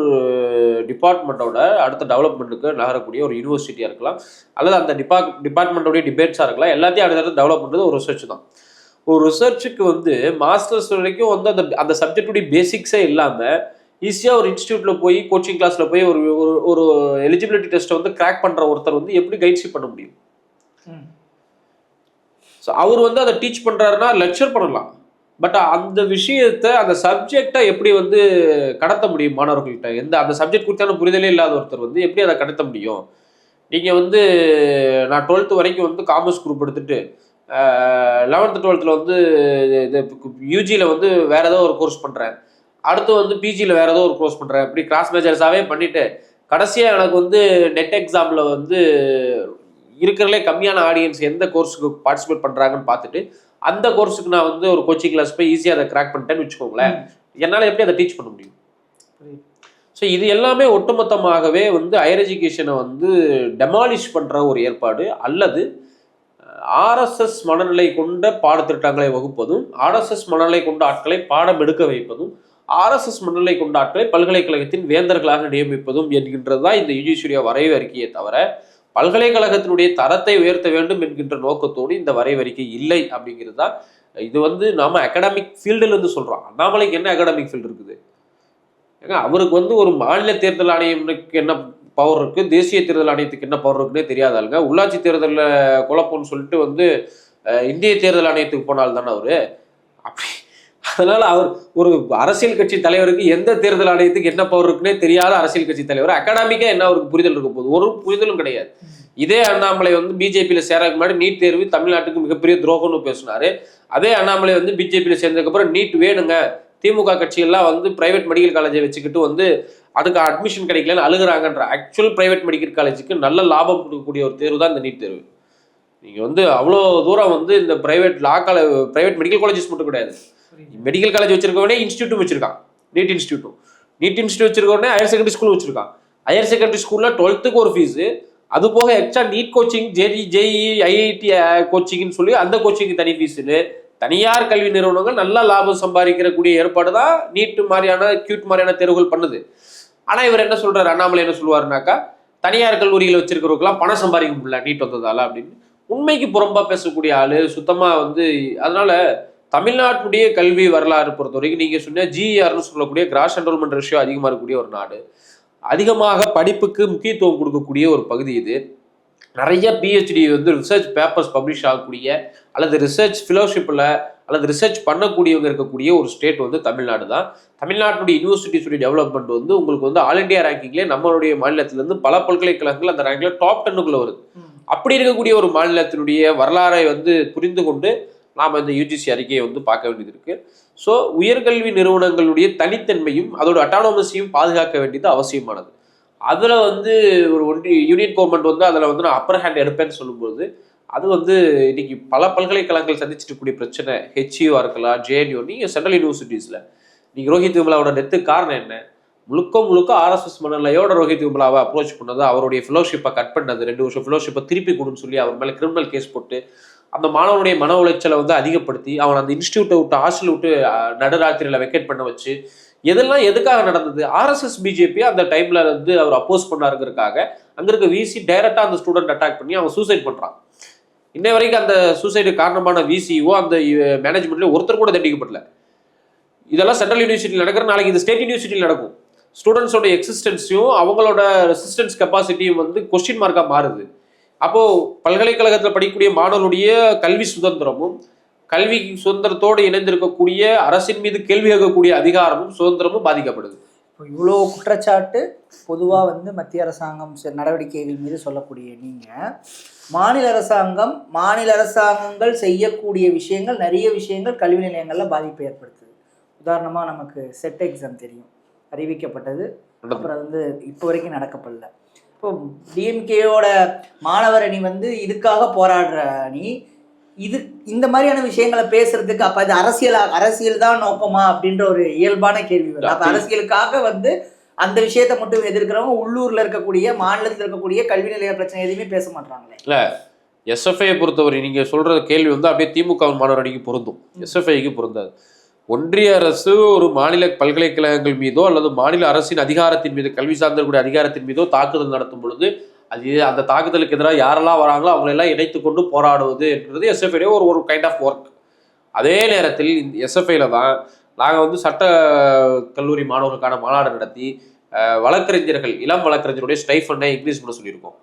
டிபார்ட்மெண்ட்டோட அடுத்த டெவலப்மெண்ட்டுக்கு நகரக்கூடிய ஒரு யூனிவர்சிட்டியாக இருக்கலாம், அல்லது அந்த டிபார்ட்மெண்ட்டோடைய டிபேட்ஸாக இருக்கலாம். எல்லாத்தையும் அடுத்த டெவலப் பண்ணுறது ஒரு ரிசர்ச் தான். ஒரு ரிசர்ச்சுக்கு வந்து மாஸ்டர்ஸ் வரைக்கும் வந்து அந்த சப்ஜெக்டுடைய பேசிக்ஸே இல்லாமல் ஈஸியாக ஒரு இன்ஸ்டியூட்டில் போய் கோச்சிங் கிளாஸில் போய் ஒரு எலிஜிபிலிட்டி டெஸ்ட்டை வந்து கிராக் பண்ணுற ஒருத்தர் வந்து எப்படி கைட்ஷிப் பண்ண முடியும்? ஸோ அவர் வந்து அதை டீச் பண்ணுறாருன்னா லெக்சர் பண்ணலாம், பட் அந்த விஷயத்தை அந்த சப்ஜெக்டை எப்படி வந்து கடத்த முடியும் மாணவர்கள்ட்ட? அந்த சப்ஜெக்ட் குறித்தான புரிதலே இல்லாத ஒருத்தர் வந்து எப்படி அதை கடத்த முடியும்? நீங்கள் வந்து நான் 12th வரைக்கும் வந்து காமர்ஸ் குரூப் எடுத்துட்டு 11th 12th வந்து இது யூஜியில் வந்து வேறு ஏதோ ஒரு கோர்ஸ் பண்ணுறேன், அடுத்து வந்து பிஜியில் வேறு ஏதோ ஒரு கோர்ஸ் பண்ணுறேன், இப்படி கிராஸ் மேஜர்ஸாகவே பண்ணிவிட்டு கடைசியாக எனக்கு வந்து நெட் எக்ஸாமில் வந்து இருக்கிறதுலே கம்மியான ஆடியன்ஸ் எந்த கோர்ஸுக்கு பார்ட்டிசிபேட் பண்ணுறாங்கன்னு பார்த்துட்டு அந்த கோர்ஸுக்கு நான் வந்து ஒரு கோச்சிங் கிளாஸ் போய் ஈஸியாக அதை கிராக் பண்ணிட்டேன்னு வச்சுக்கோங்களேன், என்னால் எப்படி அதை டீச் பண்ண முடியும்? ஸோ இது எல்லாமே ஒட்டுமொத்தமாகவே வந்து ஹையர் எஜுகேஷனை வந்து டெமாலிஷ் பண்ணுற ஒரு ஏற்பாடு, அல்லது ஆர்எஸ்எஸ் மனநிலை கொண்ட பாடத்திட்டங்களை வகுப்பதும், ஆர்எஸ்எஸ் மனநிலை கொண்ட ஆட்களை பாடம் எடுக்க வைப்பதும், ஆர்எஸ்எஸ் மனநிலை கொண்ட ஆட்களை பல்கலைக்கழகத்தின் வேந்தர்களாக நியமிப்பதும் என்கின்றது தான் இந்த யூஜிசியுடைய வரைவு அறிக்கையை தவிர பல்கலைக்கழகத்தினுடைய தரத்தை உயர்த்த வேண்டும் என்கின்ற நோக்கத்தோடு இந்த வரைவறிக்கை இல்லை அப்படிங்கிறது தான். இது வந்து நாம அகாடமிக் ஃபீல்டுல இருந்து சொல்றோம். அண்ணாமலைக்கு என்ன அகாடமிக் ஃபீல்டு இருக்குது? ஏங்க அவருக்கு வந்து ஒரு மாநில தேர்தல் ஆணையத்துக்கு என்ன பவர் இருக்கு, தேசிய தேர்தல் ஆணையத்துக்கு என்ன பவர் இருக்குன்னே தெரியாதாளுங்க. உள்ளாட்சி தேர்தலில் குழப்பம்னு சொல்லிட்டு வந்து இந்திய தேர்தல் ஆணையத்துக்கு போனால் தானே அவரு. அப்படி அதனால அவர் ஒரு அரசியல் கட்சி தலைவருக்கு எந்த தேர்தல் ஆணையத்துக்கு என்ன பவர் இருக்குன்னே தெரியாத அரசியல் கட்சி தலைவர். அகாடமிக்கா என்ன அவருக்கு புரிதல் இருக்க போகுது? ஒரு புரிதலும் கிடையாது. இதே அண்ணாமலை வந்து பிஜேபியில் சேரக்கு முன்னாடி நீட் தேர்வு தமிழ்நாட்டுக்கு மிகப்பெரிய துரோகம்னு பேசினாரு. அதே அண்ணாமலை வந்து பிஜேபியில் சேர்ந்ததுக்கப்புறம் நீட் வேணுங்க, திமுக கட்சியெல்லாம் வந்து பிரைவேட் மெடிக்கல் காலேஜை வச்சுக்கிட்டு வந்து அதுக்கு அட்மிஷன் கிடைக்கலன்னு அழுகுறாங்கன்ற ஆக்சுவல் பிரைவேட் மெடிக்கல் காலேஜுக்கு நல்ல லாபம் கொடுக்கக்கூடிய ஒரு தேர்வு தான் இந்த நீட் தேர்வு. நீங்கள் வந்து அவ்வளோ தூரம் வந்து இந்த பிரைவேட் மெடிக்கல் காலேஜஸ் மட்டும் கிடையாது, மெடிக்கல் காலேஜ் வச்சிருக்கவனே இன்ஸ்டியூட்டும் வச்சிருக்கான், நீட் இன்ஸ்டியூட் வச்சிருக்கவனே ஹையர் செகண்டரி ஸ்கூல் வச்சிருக்கான். ஹையர் செகண்டரி ஸ்கூலில் 12th ஒரு ஃபீஸு, அது போக extra NEET coaching, JEE IIT கோச்சிங்னு சொல்லி அந்த கோச்சிங்கு தனி ஃபீஸுன்னு தனியார் கல்வி நிறுவனங்கள் நல்லா லாபம் சம்பாதிக்கிறக்கூடிய ஏற்பாடு தான் நீட் மாதிரியான கியூட் மாதிரியான தேர்வுகள் பண்ணுது. ஆனால் இவர் என்ன சொல்றாரு, அண்ணாமலை என்ன சொல்லுவாருனாக்கா, தனியார் கல்லூரிகள் வச்சிருக்கிறவங்களாம் பணம் சம்பாதிக்க முடியல நீட் வந்ததால அப்படின்னு. உண்மைக்கு புறம்பா பேசக்கூடிய ஆளு சுத்தமா வந்து. அதனால தமிழ்நாட்டுடைய கல்வி வரலாறு பொறுத்த வரைக்கும் நீங்க சொன்ன ஜிஆர்னு சொல்லக்கூடிய கிராஸ் என்ரோல்மெண்ட் ரேஷியோ அதிகமா இருக்கக்கூடிய ஒரு நாடு, அதிகமாக படிப்புக்கு முக்கியத்துவம் கொடுக்கக்கூடிய ஒரு பகுதி இது. நிறைய பிஹெச்டி வந்து ரிசர்ச் பேப்பர்ஸ் பப்ளிஷ் ஆகக்கூடிய அல்லது ரிசர்ச் ஃபெலோஷிப்பில் அல்லது ரிசர்ச் பண்ணக்கூடியவங்க இருக்கக்கூடிய ஒரு ஸ்டேட் வந்து தமிழ்நாடு தான். தமிழ்நாட்டுடைய யூனிவர்சிட்டிஸுடைய டெவலப்மெண்ட் வந்து உங்களுக்கு வந்து ஆல் இண்டியா ரேங்கிங்லேயே நம்மளுடைய மாநிலத்திலேருந்து பல பல்கலைக்கழகங்கள் அந்த ரேங்கில் டாப் 10க்குள்ளே வருது. அப்படி இருக்கக்கூடிய ஒரு மாநிலத்தினுடைய வரலாறை வந்து புரிந்து கொண்டு நாம் இந்த யூஜிசி அறிக்கையை வந்து பார்க்க வேண்டியது இருக்குது. ஸோ உயர்கல்வி நிறுவனங்களுடைய தனித்தன்மையும் அதோட அட்டானமஸையும் பாதுகாக்க வேண்டியது அவசியமானது. அதில் வந்து ஒரு ஒன்றிய யூனியன் கவர்மெண்ட் வந்து அதில் வந்து நான் அப்பர் ஹேண்ட் எடுப்பேன்னு சொல்லும்போது அது வந்து இன்னைக்கு பல பல்கலைக்கழகங்கள் சந்திச்சுட்டு இருக்கக்கூடிய பிரச்சனை. ஹெச்யூஆ இருக்கலாம், ஜேஎன்யூ, நீங்கள் சென்ட்ரல் யூனிவர்சிட்டிஸில் நீங்கள் ரோஹித் விமலாவோட டெத்து காரணம் என்ன? முழுக்க ஆர்எஸ்எஸ் மனநிலையோட ரோஹித் விமலாவை அப்ரோச் பண்ணது, அவருடைய ஃபெலோஷிப்பை கட் பண்ணது, 2 வருஷம் ஃபெலோஷிப்பை திருப்பி கொடுன்னு சொல்லி அவர் மேலே கிரிமினல் கேஸ் போட்டு அந்த மாணவனுடைய மன உளைச்சலை வந்து அதிகப்படுத்தி அவன் அந்த இன்ஸ்டியூட்டை விட்டு ஹாஸ்டல் விட்டு நடுராத்திரியில் வெக்கேட் பண்ண வச்சு இதெல்லாம் எதுக்காக நடந்தது? ஆர்எஸ்எஸ் பிஜேபி அந்த டைம்ல வந்து அவர் அப்போஸ் பண்ணாருங்கிறதுக்காக அங்க இருக்க விசி டைரக்டா அந்த ஸ்டூடெண்ட் அட்டாக் பண்ணி அவன் சூசைட் பண்றான். இன்னை வரைக்கும் அந்த சூசைடு காரணமான விசிஓ அந்த மேனேஜ்மெண்ட்ல ஒருத்தர் கூட தண்டிக்கப்படல. இதெல்லாம் சென்ட்ரல் யூனிவர்சிட்டியில் நடக்கிற, நாளைக்கு இது ஸ்டேட் யூனிவர்சிட்டியில் நடக்கும். ஸ்டூடெண்ட்ஸோட எக்ஸிஸ்டன்ஸையும் அவங்களோட ரெசிஸ்டன்ஸ் கெப்பாசிட்டியும் வந்து கொஸ்டின் மார்க்காக மாறுது. அப்போ பல்கலைக்கழகத்தில் படிக்கக்கூடிய மாணவர்களுடைய கல்வி சுதந்திரமும் கல்வி சுதந்திரத்தோடு இணைந்திருக்கக்கூடிய அரசின் மீது கேள்வி கேட்கக்கூடிய அதிகாரமும் சுதந்திரமும் பாதிக்கப்படுது. இவ்வளோ குற்றச்சாட்டு பொதுவாக வந்து மத்திய அரசாங்கம் நடவடிக்கைகள் மீது சொல்லக்கூடிய நீங்கள், மாநில அரசாங்கங்கள் செய்யக்கூடிய விஷயங்கள், நிறைய விஷயங்கள் கல்வி நிலையங்களில் பாதிப்பை ஏற்படுத்துது. உதாரணமாக நமக்கு செட் எக்ஸாம் தெரியும், அறிவிக்கப்பட்டது, அப்புறம் வந்து இப்போ வரைக்கும் நடக்கப்படல. இப்போ டிஎம்கேயோட மாணவர் அணி வந்து இதுக்காக போராடுற அணி, இந்த மாதிரியான விஷயங்களை பேசுறதுக்கு அப்ப அது அரசியல் தான் நோக்கமா அப்படின்ற ஒரு இயல்பான கேள்வி வரும். அப்ப அரசியலுக்காக வந்து அந்த விஷயத்தை மட்டும் எதிர்க்கிறவங்க உள்ளூர்ல இருக்கக்கூடிய மாநிலத்தில் இருக்கக்கூடிய கல்வி நிலைய பிரச்சனை எதுவுமே பேச மாட்டாங்களே. இல்ல, எஸ்எஃப்ஐயை பொறுத்தவரை நீங்க சொல்ற கேள்வி வந்து அப்படியே திமுக மாணவர் அணிக்கு பொருந்தும், எஸ்எஃப்ஐக்கு பொருந்தாது. ஒன்றிய அரசு ஒரு மாநில பல்கலைக்கழகங்கள் மீதோ அல்லது மாநில அரசின் அதிகாரத்தின் மீது, கல்வி சார்ந்தக்கூடிய அதிகாரத்தின் மீதோ தாக்குதல் நடத்தும் பொழுது அது அந்த தாக்குதலுக்கு எதிராக யாரெல்லாம் வராங்களோ அவங்களெல்லாம் இணைத்து கொண்டு போராடுவது என்றது எஸ்எஃப்ஐ ஒரு கைண்ட் ஆஃப் ஒர்க். அதே நேரத்தில் எஸ்எஃப்ஐல தான் நாங்கள் வந்து சட்ட கல்லூரி மாணவர்களுக்கான மாநாடு நடத்தி வழக்கறிஞர்கள், இளம் வழக்கறிஞருடைய ஸ்டைஃபண்டை இன்க்ரீஸ் பண்ண சொல்லியிருக்கோம்.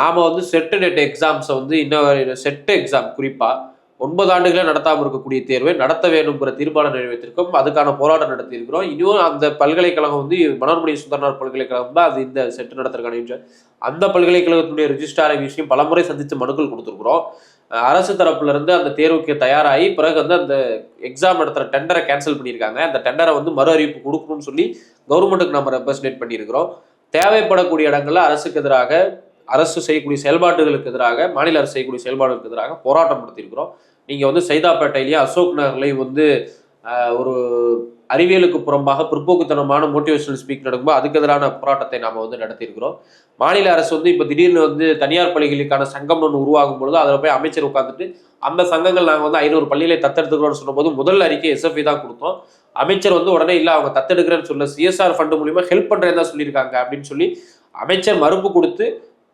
நாம் வந்து செட்டு நெட் எக்ஸாம்ஸை வந்து இன்னும் செட்டு எக்ஸாம் குறிப்பாக 9 ஆண்டுகளே நடத்தாமல் இருக்கக்கூடிய தேர்வை நடத்த வேண்டும்ங்கிற தீர்மானம் நிறைவேற்றிருக்கோம். அதுக்கான போராட்டம் நடத்தியிருக்கிறோம். இன்னும் அந்த பல்கலைக்கழகம் வந்து மனோன்மணி சுந்தரனார் பல்கலைக்கழகம் தான் அது இந்த செட்டு நடத்துறதுக்கான அந்த பல்கலைக்கழகத்துடைய ரிஜிஸ்ட்ராரை விஷயம் பலமுறை சந்தித்து மனுக்கள் கொடுத்துருக்குறோம். அரசு தரப்புல இருந்து அந்த தேர்வுக்கு தயாராகி பிறகு வந்து அந்த எக்ஸாம் நடத்துகிற டெண்டரை கேன்சல் பண்ணியிருக்காங்க. அந்த டெண்டரை வந்து மறு அறிவிப்பு கொடுக்கணும்னு சொல்லி கவர்மெண்ட்டுக்கு நம்ம ரெப்ரசன்டேட் பண்ணியிருக்கிறோம். தேவைப்படக்கூடிய இடங்கள்ல அரசுக்கு எதிராக, அரசு செய்யக்கூடிய செயல்பாடுகளுக்கு எதிராக, மாநில அரசு செய்யக்கூடிய செயல்பாடுகளுக்கு எதிராக போராட்டம் நடத்தியிருக்கிறோம். நீங்கள் வந்து சைதாப்பேட்டையிலேயே அசோக் நகர்லையும் வந்து ஒரு அறிவியலுக்கு புறம்பாக பிற்போக்குத்தனமான மோட்டிவேஷனல் ஸ்பீக் நடக்கும்போது அதுக்கு எதிரான போராட்டத்தை நாம் வந்து நடத்தியிருக்கிறோம். மாநில அரசு வந்து இப்போ திடீர்னு வந்து தனியார் பள்ளிகளுக்கான சங்கம் ஒன்று உருவாகும் பொழுது அதில் போய் அமைச்சர் உட்காந்துட்டு அந்த சங்கங்கள் நாங்கள் வந்து 500 பள்ளிகளை தத்தெடுத்துக்கிறோம்னு சொன்னபோது முதல் அறிக்கை எஸ்எஃப்ஐ தான் கொடுத்தோம். அமைச்சர் வந்து உடனே இல்லை அவங்க தத்தெடுக்கிறேன்னு சொல்ல சிஎஸ்ஆர் ஃபண்டு மூலியமா ஹெல்ப் பண்ணுறேன்னு தான் சொல்லியிருக்காங்க அப்படின்னு சொல்லி அமைச்சர் மறுப்பு கொடுத்து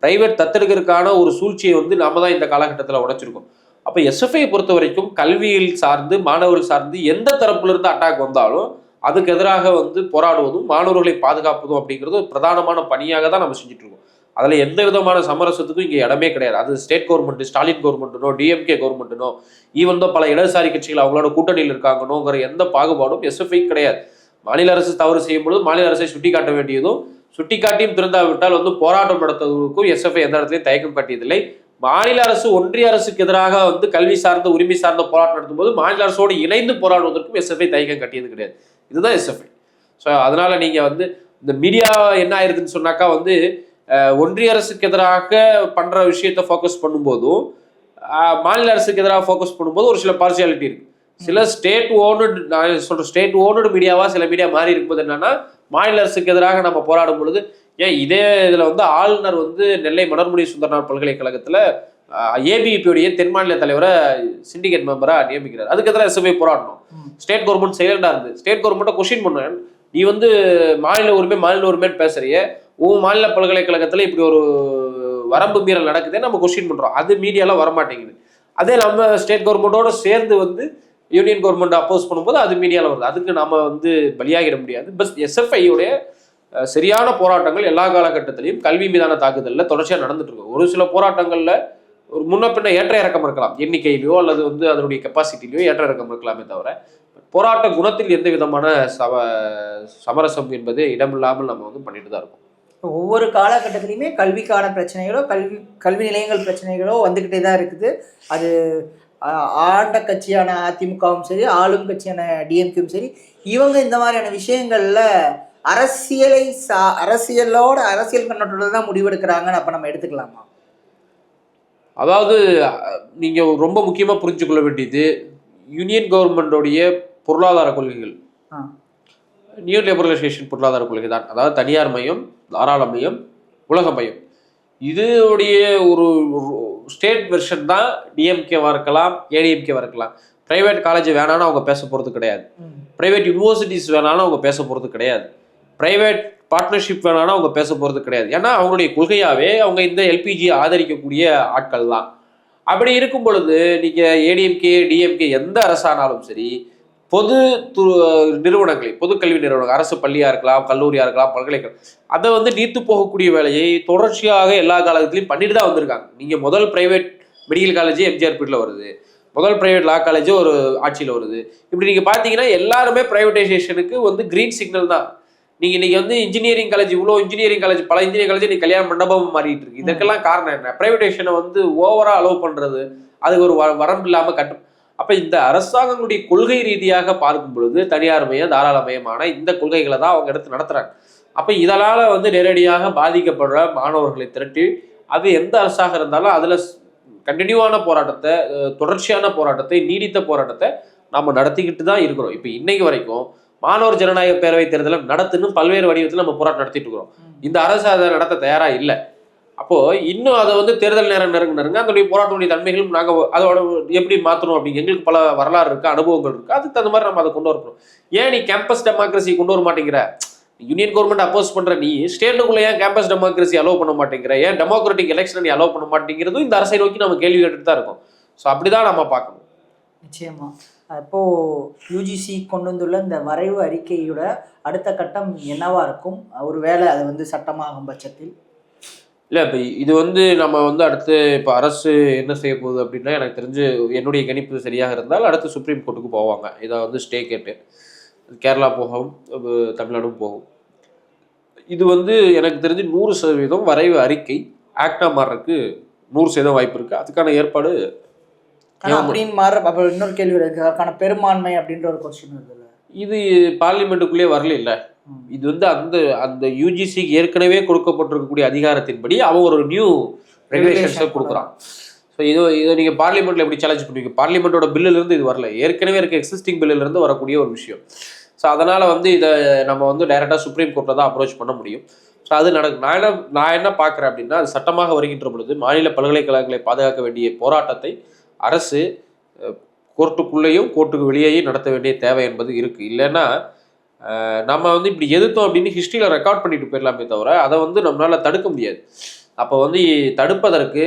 பிரைவேட் தத்தெடுக்கிறதுக்கான ஒரு சூழ்ச்சியை வந்து நாம தான் இந்த காலகட்டத்தில் உடைச்சிருக்கோம். அப்போ எஸ்எஃப்ஐ பொறுத்த வரைக்கும் கல்வியில் சார்ந்து, மாணவர்கள் சார்ந்து எந்த தரப்புல இருந்து அட்டாக் வந்தாலும் அதுக்கு எதிராக வந்து போராடுவதும் மாணவர்களை பாதுகாப்பதும் அப்படிங்கிறது ஒரு பிரதானமான பணியாக தான் நம்ம செஞ்சுட்டு இருக்கோம். அதில் எந்த விதமான சமரசத்துக்கும் இங்கே இடமே கிடையாது. அது ஸ்டேட் கவர்மெண்ட், ஸ்டாலின் கவர்மெண்ட்டுனோ டிஎம்கே கவர்மெண்ட்டுனோ ஈவன் தான் பல இடதுசாரி கட்சிகள் அவங்களோட கூட்டணியில் இருக்காங்கன்னோங்கிற எந்த பாகுபாடும் எஸ்எஃப்ஐ கிடையாது. மாநில அரசு தவறு செய்யும் பொழுது மாநில அரசை சுட்டி காட்ட வேண்டியதும், சுட்டி காட்டியும் திருந்தாவிட்டால் வந்து போராட்டம் நடத்துவதற்கும் எஸ்எஃப்ஐ எந்த இடத்துலையும் தயக்கம் காட்டியதில்லை. மாநில அரசு ஒன்றிய அரசுக்கு எதிராக வந்து கல்வி சார்ந்த, உரிமை சார்ந்த போராட்டம் நடத்தும் போது மாநில அரசோடு இணைந்து போராடுவதற்கும் எஸ்எஃப்ஐ தயக்கம் கட்டியது கிடையாது. இதுதான் எஸ்எஃப்ஐ. ஸோ அதனால நீங்க வந்து இந்த மீடியா என்ன ஆயிருதுன்னு சொன்னாக்கா வந்து ஒன்றிய அரசுக்கு எதிராக பண்ற விஷயத்த ஃபோக்கஸ் பண்ணும்போதும் மாநில அரசுக்கு எதிராக ஃபோக்கஸ் பண்ணும்போது ஒரு சில பார்சியாலிட்டி இருக்கு. சில ஸ்டேட் ஓனு, நான் சொல்ற ஸ்டேட் ஓனு மீடியாவா சில மீடியா மாறி இருக்கும்போது என்னன்னா, மாநில அரசுக்கு எதிராக நம்ம போராடும் பொழுது ஏன் இதே இதில் வந்து ஆளுநர் வந்து நெல்லை மனோன்மணி சுந்தரனார் பல்கலைக்கழகத்தில் ஏபிபியுடைய தென் மாநில தலைவரை சிண்டிகேட் மெம்பராக நியமிக்கிறார். அதுக்கு எதிராக எஸ்எஃப்ஐ போராடணும். ஸ்டேட் கவர்மெண்ட் சைலண்டாக இருந்து ஸ்டேட் கவர்மெண்ட்டை கொஸ்டின் பண்ணேன். நீ வந்து மாநில உரிமைன்னு பேசுறிய, உன் மாநில பல்கலைக்கழகத்தில் இப்படி ஒரு வரம்பு மீறல் நடக்குதே நம்ம கொஸ்டின் பண்றோம். அது மீடியால வரமாட்டேங்குது. அதே நம்ம ஸ்டேட் கவர்மெண்டோட சேர்ந்து வந்து யூனியன் கவர்மெண்ட் அப்போஸ் பண்ணும்போது அது மீடியாவில் வருது. அதுக்கு நாம வந்து பலியாகிட முடியாது. பஸ் எஸ்எஃப்ஐயோடைய சரியான போராட்டங்கள் எல்லா காலகட்டத்திலையும் கல்வி மீதான தாக்குதலில் தொடர்ச்சியாக நடந்துட்டு இருக்கு. ஒரு சில போராட்டங்களில் ஒரு முன்ன பின்ன ஏற்ற இறக்கம் இருக்கலாம், எண்ணிக்கையிலையோ அல்லது வந்து அதனுடைய கெப்பாசிட்டிலையோ ஏற்ற இறக்கம் இருக்கலாமே தவிர போராட்ட குணத்தில் எந்த விதமான சமரசம் என்பது இடமில்லாமல் நம்ம வந்து பண்ணிட்டு தான் இருக்கோம். ஒவ்வொரு காலகட்டத்திலையுமே கல்விக்கான பிரச்சனைகளோ கல்வி நிலையங்கள் பிரச்சனைகளோ வந்துக்கிட்டே தான் இருக்குது. அது ஆண்ட கட்சியான அதிமுகவும் சரி, ஆளும் கட்சியான டிஎம்கேவும் சரி, இவங்க இந்த மாதிரியான விஷயங்கள்ல அரசியல் கண்ணோட்டத்தோட தான் முடிவெடுக்கிறாங்கன்னு அப்ப நம்ம எடுத்துக்கலாமா? அதாவது நீங்க ரொம்ப முக்கியமா புரிஞ்சுக்கொள்ள வேண்டியது யூனியன் கவர்மெண்டோடைய பொருளாதார கொள்கைகள் நியூ லிபரலைசேஷன் பொருளாதார கொள்கை தான். அதாவது தனியார் மையம், தாராள மையம், உலக மையம். இதுடைய ஒரு ஸ்டேட் வெர்ஷன் தான் டிஎம்கேவா இருக்கலாம், ஏடிஎம்கேவா இருக்கலாம். பிரைவேட் காலேஜ் வேணான்னு அவங்க பேச போகிறது கிடையாது. பிரைவேட் யூனிவர்சிட்டிஸ் வேணாலும் அவங்க பேச போகிறது கிடையாது. பிரைவேட் பார்ட்னர்ஷிப் வேணாலும் அவங்க பேச போகிறது கிடையாது. ஏன்னா அவங்களுடைய கொள்கையாகவே அவங்க இந்த எல்பிஜி ஆதரிக்கக்கூடிய ஆட்கள் தான். அப்படி இருக்கும் பொழுது நீங்கள் ஏடிஎம்கே டிஎம்கே எந்த அரசானாலும் சரி, பொது நிறுவனங்களை, பொது கல்வி நிறுவனங்கள், அரசு பள்ளியாக இருக்கலாம், கல்லூரியாக இருக்கலாம், பல்கலைக்கழகம், அதை வந்து நீத்து போகக்கூடிய வேலையை தொடர்ச்சியாக எல்லா காலத்திலையும் பண்ணிட்டு தான் வந்திருக்காங்க. நீங்கள் முதல் பிரைவேட் மெடிக்கல் காலேஜ் எம்ஜிஆர் பீரியடில் வருது, முதல் பிரைவேட் லா காலேஜ் ஒரு ஆட்சியில் வருது. இப்படி நீங்கள் பார்த்தீங்கன்னா எல்லாருமே பிரைவேட்டைசேஷனுக்கு வந்து கிரீன் சிக்னல் தான். நீங்கள் இன்னைக்கு வந்து இன்ஜினியரிங் காலேஜ், இவ்வளோ இன்ஜினியரிங் காலேஜ், பல இன்ஜினியரிங் காலேஜ் நீ கல்யாண மண்டபம் மாறிட்டு இருக்கு. இதுக்கெல்லாம் காரணம் என்ன? பிரைவேட்டைசேஷனை வந்து ஓவரா அலோவ் பண்ணுறது, அதுக்கு ஒரு வரம்பு இல்லாமல் கட்டும். அப்போ இந்த அரசாங்கங்களுடைய கொள்கை ரீதியாக பார்க்கும் பொழுது தனியார் மையம், தாராளமயமான இந்த கொள்கைகளை தான் அவங்க எடுத்து நடத்துறாங்க. அப்போ இதனால் வந்து நேரடியாக பாதிக்கப்படுற மாணவர்களை திரட்டி அது எந்த அரசாக இருந்தாலும் அதில் கண்டினியூவான போராட்டத்தை, தொடர்ச்சியான போராட்டத்தை, நீடித்த போராட்டத்தை நம்ம நடத்திக்கிட்டு தான் இருக்கிறோம். இப்போ இன்னைக்கு வரைக்கும் மாணவர் ஜனநாயக பேரவை தேர்தலை நடத்துன்னு பல்வேறு வடிவத்தில் நம்ம போராட்டம் நடத்திட்டு இருக்கிறோம். இந்த அரசு அதை நடத்த தயாரா இல்லை. அப்போ இன்னும் அதை வந்து தேர்தல் நேரம் நெருங்க அதனுடைய போராட்டத்துடைய தன்மைகளும் நாங்கள் அதோட எப்படி மாற்றணும் அப்படிங்க எங்களுக்கு பல வரலாறு இருக்கு, அனுபவங்கள் இருக்கு. அதுக்கு தகுந்த மாதிரி நம்ம அதை கொண்டு வரணும். ஏன் நீ கேம்பஸ் டெமோக்ரஸி கொண்டு வர மாட்டேங்கிற? யூனியன் கவர்மெண்ட் அப்போஸ் பண்ற நீ ஸ்டேட்டுக்குள்ள ஏன் கேம்பஸ் டெமோக்ரஸி அலோவ் பண்ண மாட்டேங்கிற? ஏன் டெமோக்ராட்டிக் எலெக்ஷன் நீ அலோவ் பண்ண மாட்டேங்கிறதும் இந்த அரசை நோக்கி நம்ம கேள்வி கேட்டுட்டு தான் இருக்கும். ஸோ அப்படிதான் நம்ம பார்க்கணும். நிச்சயமா. இப்போ யூஜிசி கொண்டு வந்துள்ள இந்த வரைவு அறிக்கையோட அடுத்த கட்டம் என்னவா இருக்கும்? ஒருவேளை அது வந்து சட்டமாகும் பட்சத்தில் இல்லை, இப்போ இது வந்து நம்ம வந்து அடுத்து இப்போ அரசு என்ன செய்ய போகுது அப்படின்னா, எனக்கு தெரிஞ்சு என்னுடைய கணிப்பு சரியாக இருந்தால் அடுத்து சுப்ரீம் கோர்ட்டுக்கு போவாங்க. இதை வந்து ஸ்டே கேட்டு கேரளா போகும், தமிழ்நாடும் போகும். இது வந்து எனக்கு தெரிஞ்சு 100% வரைவு அறிக்கை ஆக்டா மாறுறதுக்கு 100% வாய்ப்பு இருக்குது. அதுக்கான ஏற்பாடு அப்படின்னு மாற. அப்போ இன்னொரு கேள்வி இருக்கு, அதுக்கான பெரும்பான்மை அப்படின்ற ஒரு கொஸ்டின் வருது. இது பார்லிமெண்ட்டுக்குள்ளே வரல. இல்லை, இது வந்து அந்த அந்த யூஜிசிக்கு ஏற்கனவே கொடுக்கப்பட்டிருக்கக்கூடிய அதிகாரத்தின்படி அவன் ஒரு நியூ ரெகுலேஷன்ஸை கொடுக்குறான். ஸோ இதை நீங்கள் பார்லிமெண்ட்டில் எப்படி சேலஞ்ச் பண்ணுவீங்க? பார்லிமெண்ட்டோட பில்லிலிருந்து இது வரல, ஏற்கனவே இருக்க எக்ஸிஸ்டிங் பில்லிலிருந்து வரக்கூடிய ஒரு விஷயம். ஸோ அதனால் வந்து இதை நம்ம வந்து டைரெக்டாக சுப்ரீம் கோர்ட்டில் தான் அப்ரோச் பண்ண முடியும். ஸோ அது நான் என்ன பார்க்குறேன் அப்படின்னா, அது சட்டமாக வருகின்ற பொழுது மாநில பல்கலைக்கழகங்களை பாதுகாக்க வேண்டிய போராட்டத்தை அரசு கோர்ட்டுக்குள்ளேயும் கோர்ட்டுக்கு வெளியேயும் நடத்த வேண்டிய தேவை என்பது இருக்குது. இல்லைன்னா நம்ம வந்து இப்படி எதிர்த்தோம் அப்படின்னு ஹிஸ்ட்ரியில் ரெக்கார்ட் பண்ணிட்டு போயிடலாமே தவிர அதை வந்து நம்மளால் தடுக்க முடியாது. அப்போ வந்து தடுப்பதற்கு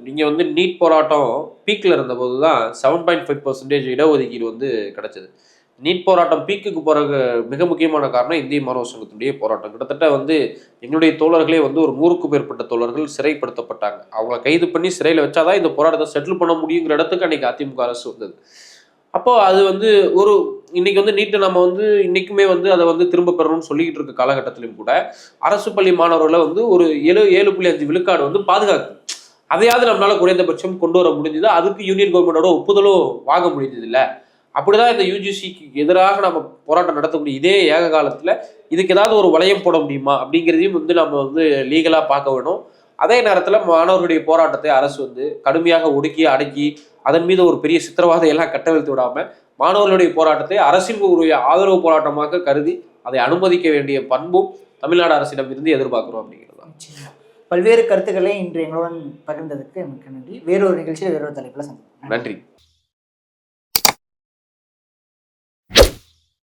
நீங்கள் வந்து நீட் போராட்டம் பீக்கில் இருந்தபோது தான் 7.5% இடஒதுக்கீடு வந்து கிடச்சிது. நீட் போராட்டம் பீக்குக்கு போகிறதுக்கு மிக முக்கியமான காரணம் இந்திய மாணவர் சங்கத்தினுடைய போராட்டம். கிட்டத்தட்ட வந்து எங்களுடைய தோழர்களே வந்து ஒரு 100க்கும் மேற்பட்ட தோழர்கள் சிறைப்படுத்தப்பட்டாங்க. அவங்கள கைது பண்ணி சிறையில் வச்சாதான் இந்த போராட்டத்தை செட்டில் பண்ண முடியுங்கிற இடத்துக்கு அன்றைக்கி அதிமுக அரசு வந்தது. அப்போது அது வந்து இன்னைக்கு வந்து நீட்டை நம்ம வந்து இன்றைக்குமே வந்து அதை வந்து திரும்ப பெறணும்னு சொல்லிக்கிட்டு இருக்க காலகட்டத்திலையும் கூட அரசு பள்ளி மாணவர்களை வந்து ஒரு 7.5 விழுக்காடு வந்து பாதுகாக்கும். அதையாவது நம்மளால குறைந்தபட்சம் கொண்டு வர முடிஞ்சது. அதுக்கு யூனியன் கவர்மெண்டோட ஒப்புதலும் வாங்க முடிஞ்சது இல்லை. அப்படிதான் இந்த யூஜிசிக்கு எதிராக நம்ம போராட்டம் நடத்தக்கூடிய இதே ஏக காலத்தில் இதுக்கு ஏதாவது ஒரு வளையம் போட முடியுமா அப்படிங்கிறதையும் வந்து நம்ம வந்து லீகலாக பார்க்க வேணும். அதே நேரத்தில் மாணவர்களுடைய போராட்டத்தை அரசு வந்து கடுமையாக ஒடுக்கி அடக்கி அதன் மீது ஒரு பெரிய சித்திரவாதையெல்லாம் கட்டவிழ்த்து விடாமல் மாணவர்களுடைய போராட்டத்தை அரசின் ஒரு ஆதரவு போராட்டமாக கருதி அதை அனுமதிக்க வேண்டிய பண்பும் தமிழ்நாடு அரசிடம் இருந்து எதிர்பார்க்கிறோம் அப்படிங்கிறது தான். பல்வேறு கருத்துக்களை இன்று எங்களுடன் பகிர்ந்ததுக்கு மிக்க நன்றி. வேறொரு நிகழ்ச்சியில் வேறொரு தலைப்பில் சந்திப்போம். நன்றி.